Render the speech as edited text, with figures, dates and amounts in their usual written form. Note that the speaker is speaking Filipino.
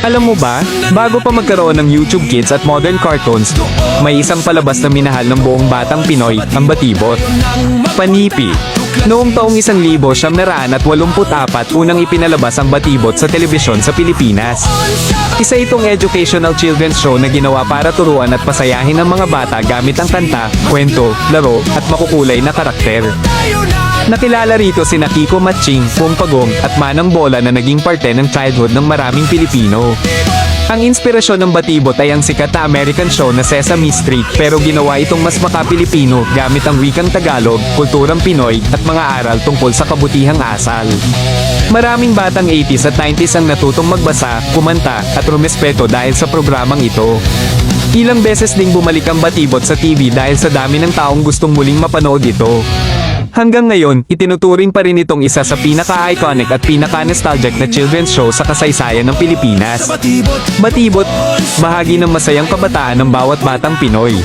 Alam mo ba, bago pa magkaroon ng YouTube Kids at modern cartoons, may isang palabas na minahal ng buong batang Pinoy, ang Batibot. Panipi. Noong taong 1984, unang ipinalabas ang Batibot sa telebisyon sa Pilipinas. Isa itong educational children's show na ginawa para turuan at pasayahin ang mga bata gamit ang kanta, kwento, laro, at makukulay na karakter. Nakilala rito sina Kiko Matching, Pong Pagong, at Manang Bola na naging parte ng childhood ng maraming Pilipino. Ang inspirasyon ng Batibot ay ang sikat na American show na Sesame Street, pero ginawa itong mas maka-Pilipino gamit ang wikang Tagalog, kulturang Pinoy, at mga aral tungkol sa kabutihang asal. Maraming batang 80s at 90s ang natutong magbasa, kumanta, at rumespeto dahil sa programang ito. Ilang beses ding bumalik ang Batibot sa TV dahil sa dami ng taong gustong muling mapanood ito. Hanggang ngayon, itinuturing pa rin itong isa sa pinaka-iconic at pinaka-nostalgic na children's show sa kasaysayan ng Pilipinas. Batibot, bahagi ng masayang kabataan ng bawat batang Pinoy.